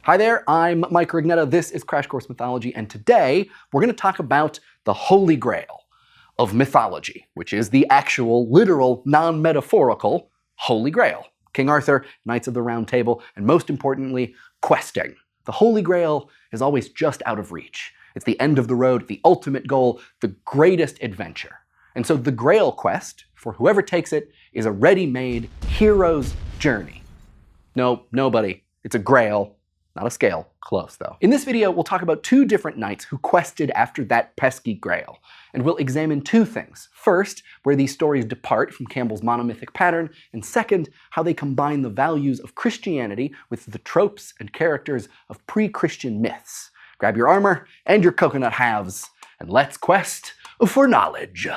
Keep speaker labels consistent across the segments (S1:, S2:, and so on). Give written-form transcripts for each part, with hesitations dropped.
S1: Hi there, I'm Mike Rignetta, this is Crash Course Mythology, and today we're going to talk about the Holy Grail of mythology, which is the actual, literal, non-metaphorical Holy Grail. King Arthur, Knights of the Round Table, and most importantly, questing. The Holy Grail is always just out of reach. It's the end of the road, the ultimate goal, the greatest adventure. And so the Grail quest, for whoever takes it, is a ready-made hero's journey. No, nobody. It's a grail. Not a scale. Close, though. In this video, we'll talk about two different knights who quested after that pesky grail. And we'll examine two things. First, where these stories depart from Campbell's monomythic pattern, and second, how they combine the values of Christianity with the tropes and characters of pre-Christian myths. Grab your armor and your coconut halves, and let's quest for knowledge.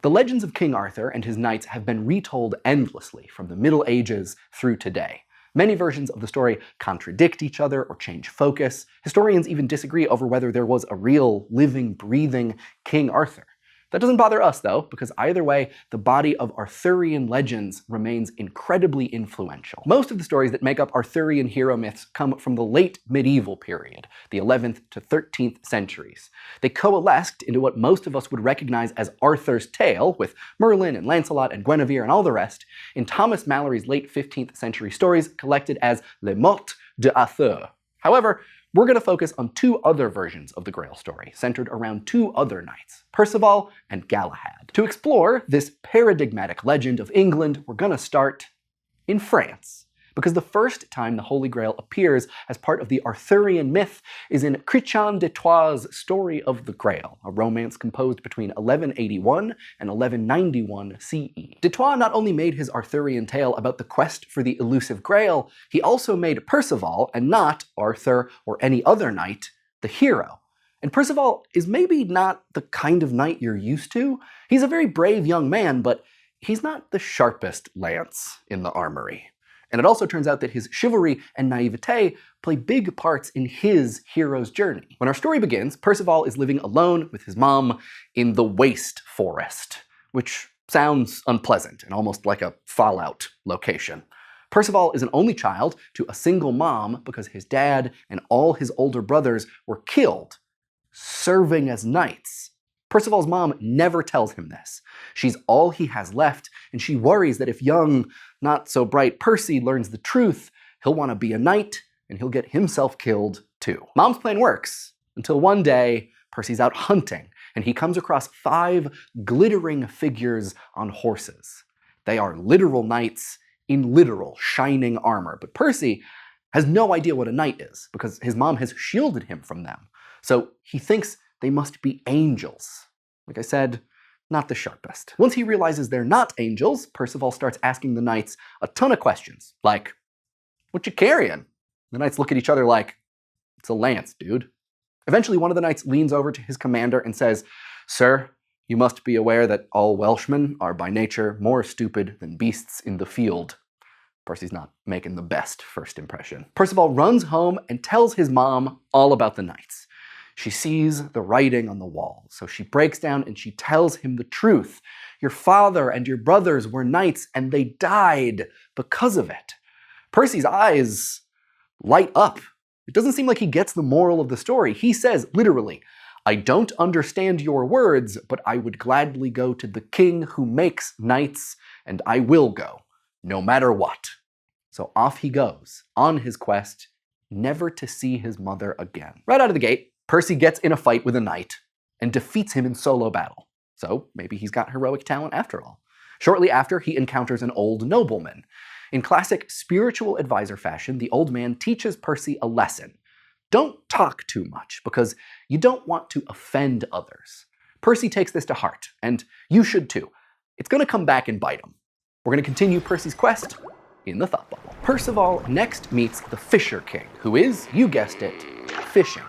S1: The legends of King Arthur and his knights have been retold endlessly from the Middle Ages through today. Many versions of the story contradict each other or change focus. Historians even disagree over whether there was a real, living, breathing King Arthur. That doesn't bother us, though, because either way, the body of Arthurian legends remains incredibly influential. Most of the stories that make up Arthurian hero myths come from the late medieval period, the 11th to 13th centuries. They coalesced into what most of us would recognize as Arthur's Tale, with Merlin and Lancelot and Guinevere and all the rest, in Thomas Mallory's late 15th century stories collected as Les Morts d'Arthur. However, we're going to focus on two other versions of the Grail story, centered around two other knights, Percival and Galahad. To explore this paradigmatic legend of England, we're going to start in France. Because the first time the Holy Grail appears as part of the Arthurian myth is in Chrétien de Troyes' Story of the Grail, a romance composed between 1181 and 1191 CE. De Troyes not only made his Arthurian tale about the quest for the elusive Grail, he also made Percival, and not Arthur or any other knight, the hero. And Percival is maybe not the kind of knight you're used to. He's a very brave young man, but he's not the sharpest lance in the armory. And it also turns out that his chivalry and naivete play big parts in his hero's journey. When our story begins, Percival is living alone with his mom in the Waste Forest, which sounds unpleasant and almost like a Fallout location. Percival is an only child to a single mom because his dad and all his older brothers were killed serving as knights. Percival's mom never tells him this. She's all he has left, and she worries that if young, not-so-bright Percy learns the truth, he'll want to be a knight, and he'll get himself killed too. Mom's plan works, until one day, Percy's out hunting, and he comes across 5 glittering figures on horses. They are literal knights in literal, shining armor, but Percy has no idea what a knight is, because his mom has shielded him from them. So he thinks they must be angels. Like I said, not the sharpest. Once he realizes they're not angels, Percival starts asking the knights a ton of questions, like, "What you carrying?" The knights look at each other like, "It's a lance, dude." Eventually, one of the knights leans over to his commander and says, "Sir, you must be aware that all Welshmen are by nature more stupid than beasts in the field." Percy's not making the best first impression. Percival runs home and tells his mom all about the knights. She sees the writing on the wall, so she breaks down and she tells him the truth. Your father and your brothers were knights, and they died because of it. Percy's eyes light up. It doesn't seem like he gets the moral of the story. He says, literally, "I don't understand your words, but I would gladly go to the king who makes knights, and I will go, no matter what." So off he goes, on his quest, never to see his mother again. Right out of the gate, Percy gets in a fight with a knight and defeats him in solo battle. So maybe he's got heroic talent after all. Shortly after, he encounters an old nobleman. In classic spiritual advisor fashion, the old man teaches Percy a lesson. Don't talk too much, because you don't want to offend others. Percy takes this to heart, and you should too. It's going to come back and bite him. We're going to continue Percy's quest in the Thought Bubble. Percival next meets the Fisher King, who is, you guessed it, fishing.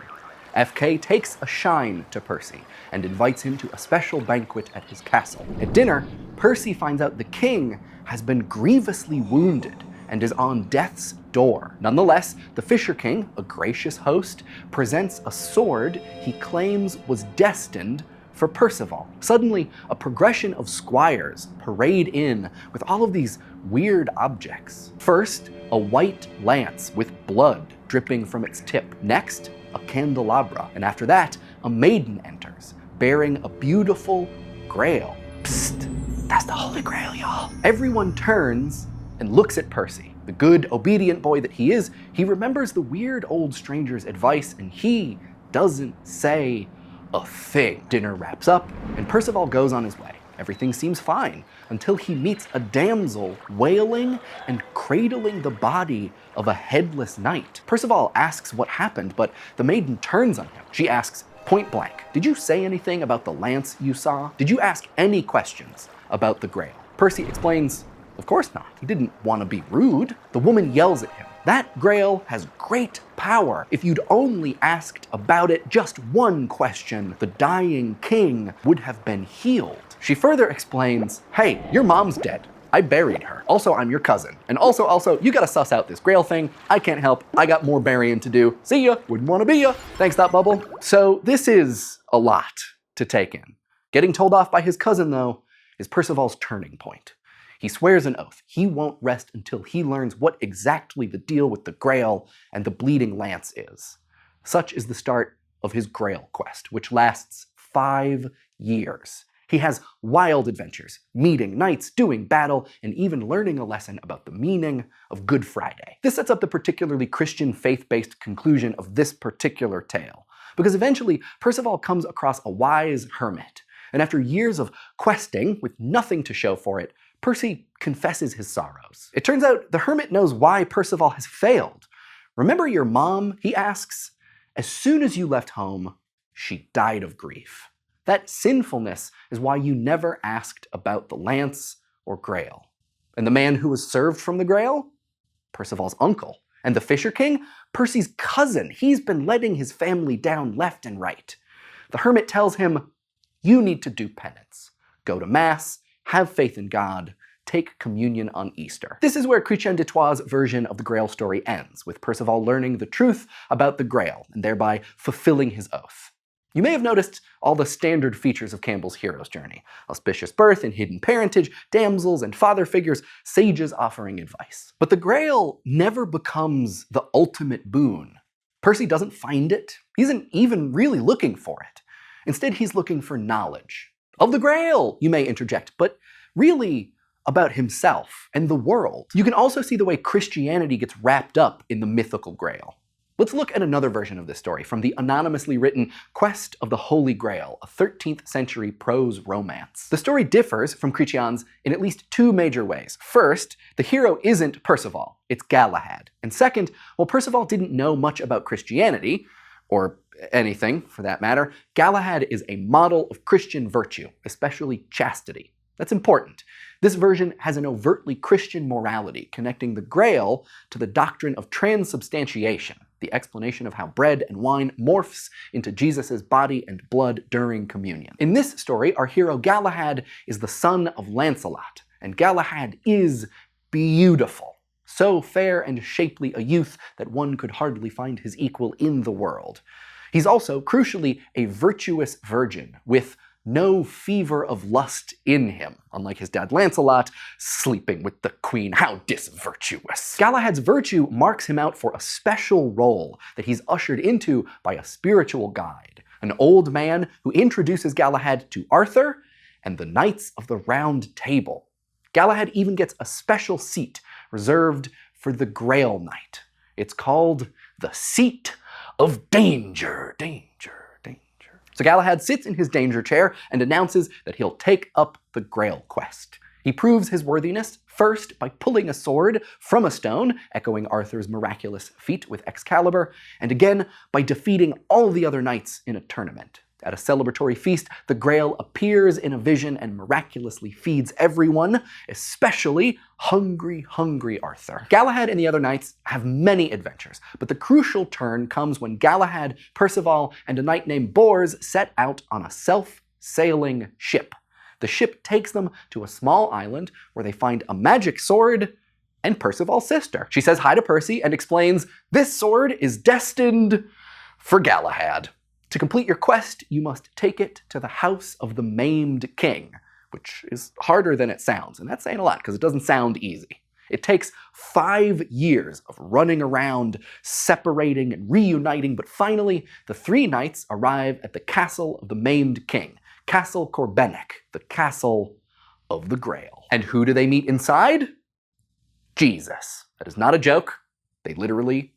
S1: FK takes a shine to Percy and invites him to a special banquet at his castle. At dinner, Percy finds out the king has been grievously wounded and is on death's door. Nonetheless, the Fisher King, a gracious host, presents a sword he claims was destined for Percival. Suddenly, a progression of squires parade in with all of these weird objects. First, a white lance with blood dripping from its tip. Next, a candelabra. And after that, a maiden enters, bearing a beautiful grail. Psst, that's the Holy Grail, y'all. Everyone turns and looks at Percy. The good, obedient boy that he is, he remembers the weird old stranger's advice, and he doesn't say a thing. Dinner wraps up, and Percival goes on his way. Everything seems fine until he meets a damsel wailing and cradling the body of a headless knight. Percival asks what happened, but the maiden turns on him. She asks point blank, "Did you say anything about the lance you saw? Did you ask any questions about the Grail?" Percy explains, of course not. He didn't want to be rude. The woman yells at him. That Grail has great power. If you'd only asked about it just one question, the dying king would have been healed. She further explains, hey, your mom's dead. I buried her. Also, I'm your cousin. And also, you gotta suss out this Grail thing. I can't help. I got more burying to do. See ya. Wouldn't wanna be ya. Thanks, Thought Bubble. So this is a lot to take in. Getting told off by his cousin, though, is Percival's turning point. He swears an oath. He won't rest until he learns what exactly the deal with the Grail and the bleeding lance is. Such is the start of his Grail quest, which lasts 5 years. He has wild adventures, meeting knights, doing battle, and even learning a lesson about the meaning of Good Friday. This sets up the particularly Christian faith-based conclusion of this particular tale, because eventually Percival comes across a wise hermit, and after years of questing with nothing to show for it, Percy confesses his sorrows. It turns out the hermit knows why Percival has failed. Remember your mom? He asks. As soon as you left home, she died of grief. That sinfulness is why you never asked about the lance or Grail. And the man who was served from the Grail? Percival's uncle. And the Fisher King? Percy's cousin. He's been letting his family down left and right. The hermit tells him, you need to do penance. Go to Mass, have faith in God, take communion on Easter. This is where Chrétien de Troyes' version of the Grail story ends, with Percival learning the truth about the Grail, and thereby fulfilling his oath. You may have noticed all the standard features of Campbell's hero's journey. Auspicious birth and hidden parentage, damsels and father figures, sages offering advice. But the Grail never becomes the ultimate boon. Percy doesn't find it. He isn't even really looking for it. Instead, he's looking for knowledge. Of the Grail, you may interject, but really about himself and the world. You can also see the way Christianity gets wrapped up in the mythical Grail. Let's look at another version of this story from the anonymously written Quest of the Holy Grail, a 13th century prose romance. The story differs from Chrétien's in at least 2 major ways. First, the hero isn't Percival, it's Galahad. And second, while Percival didn't know much about Christianity, or anything for that matter, Galahad is a model of Christian virtue, especially chastity. That's important. This version has an overtly Christian morality, connecting the Grail to the doctrine of transubstantiation, the explanation of how bread and wine morphs into Jesus' body and blood during communion. In this story, our hero Galahad is the son of Lancelot, and Galahad is beautiful. So fair and shapely a youth that one could hardly find his equal in the world. He's also, crucially, a virtuous virgin, with no fever of lust in him, unlike his dad Lancelot, sleeping with the queen. How disvirtuous. Galahad's virtue marks him out for a special role that he's ushered into by a spiritual guide, an old man who introduces Galahad to Arthur and the Knights of the Round Table. Galahad even gets a special seat reserved for the Grail Knight. It's called the Seat of Danger. So Galahad sits in his danger chair and announces that he'll take up the Grail quest. He proves his worthiness first by pulling a sword from a stone, echoing Arthur's miraculous feat with Excalibur, and again by defeating all the other knights in a tournament. At a celebratory feast, the Grail appears in a vision and miraculously feeds everyone, especially hungry Arthur. Galahad and the other knights have many adventures, but the crucial turn comes when Galahad, Percival, and a knight named Bors set out on a self-sailing ship. The ship takes them to a small island where they find a magic sword and Percival's sister. She says hi to Percy and explains, this sword is destined for Galahad. To complete your quest, you must take it to the house of the maimed king, which is harder than it sounds, and that's saying a lot because it doesn't sound easy. It takes 5 years of running around, separating and reuniting, but finally, the 3 knights arrive at the castle of the maimed king, Castle Corbennic, the castle of the Grail. And who do they meet inside? Jesus. That is not a joke. They literally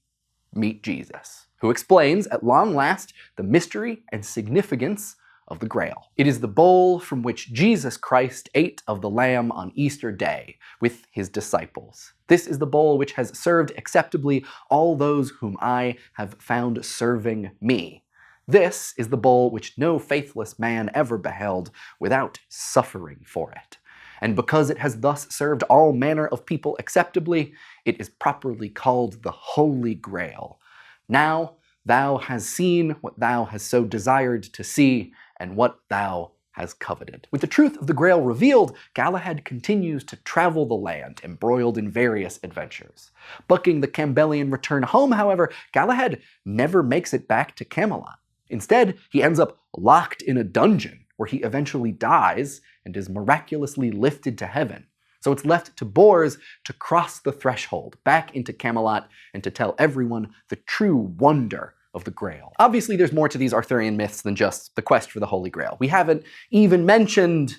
S1: meet Jesus, who explains, at long last, the mystery and significance of the Grail. It is the bowl from which Jesus Christ ate of the lamb on Easter Day with his disciples. This is the bowl which has served acceptably all those whom I have found serving me. This is the bowl which no faithless man ever beheld without suffering for it. And because it has thus served all manner of people acceptably, it is properly called the Holy Grail. Now thou hast seen what thou hast so desired to see, and what thou hast coveted. With the truth of the Grail revealed, Galahad continues to travel the land, embroiled in various adventures. Bucking the Campbellian return home, however, Galahad never makes it back to Camelot. Instead, he ends up locked in a dungeon, where he eventually dies and is miraculously lifted to heaven. So it's left to Bors to cross the threshold back into Camelot and to tell everyone the true wonder of the Grail. Obviously, there's more to these Arthurian myths than just the quest for the Holy Grail. We haven't even mentioned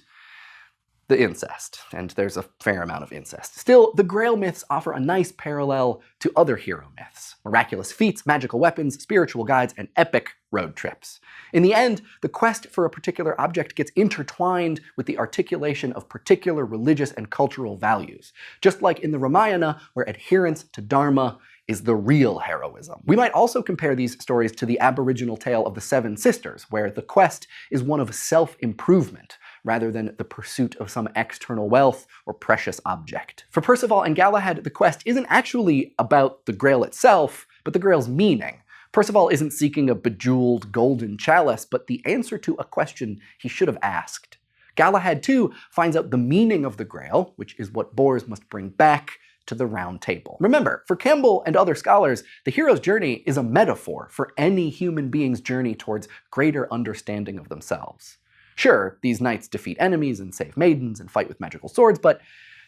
S1: the incest, and there's a fair amount of incest. Still, the Grail myths offer a nice parallel to other hero myths: miraculous feats, magical weapons, spiritual guides, and epic road trips. In the end, the quest for a particular object gets intertwined with the articulation of particular religious and cultural values, just like in the Ramayana, where adherence to Dharma is the real heroism. We might also compare these stories to the Aboriginal tale of the Seven Sisters, where the quest is one of self-improvement, rather than the pursuit of some external wealth or precious object. For Percival and Galahad, the quest isn't actually about the Grail itself, but the Grail's meaning. Percival isn't seeking a bejeweled golden chalice, but the answer to a question he should have asked. Galahad, too, finds out the meaning of the Grail, which is what Bors must bring back to the Round Table. Remember, for Campbell and other scholars, the hero's journey is a metaphor for any human being's journey towards greater understanding of themselves. Sure, these knights defeat enemies and save maidens and fight with magical swords, but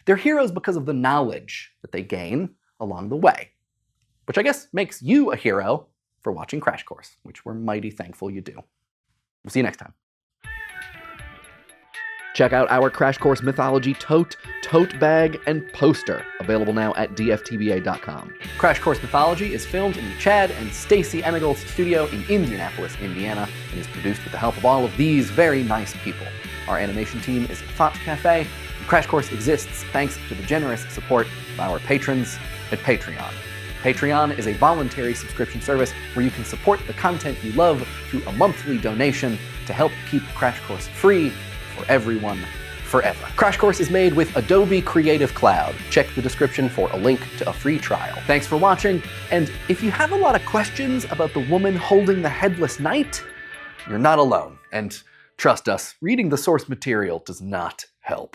S1: they're heroes because of the knowledge that they gain along the way. Which I guess makes you a hero for watching Crash Course, which we're mighty thankful you do. We'll see you next time. Check out our Crash Course Mythology tote bag, and poster, available now at dftba.com. Crash Course Mythology is filmed in the Chad and Stacy Enagles studio in Indianapolis, Indiana, and is produced with the help of all of these very nice people. Our animation team is Thought Cafe, and Crash Course exists thanks to the generous support of our patrons at Patreon. Patreon is a voluntary subscription service where you can support the content you love through a monthly donation to help keep Crash Course free for everyone, forever. Crash Course is made with Adobe Creative Cloud. Check the description for a link to a free trial. Thanks for watching, and if you have a lot of questions about the woman holding the headless knight, you're not alone. And trust us, reading the source material does not help.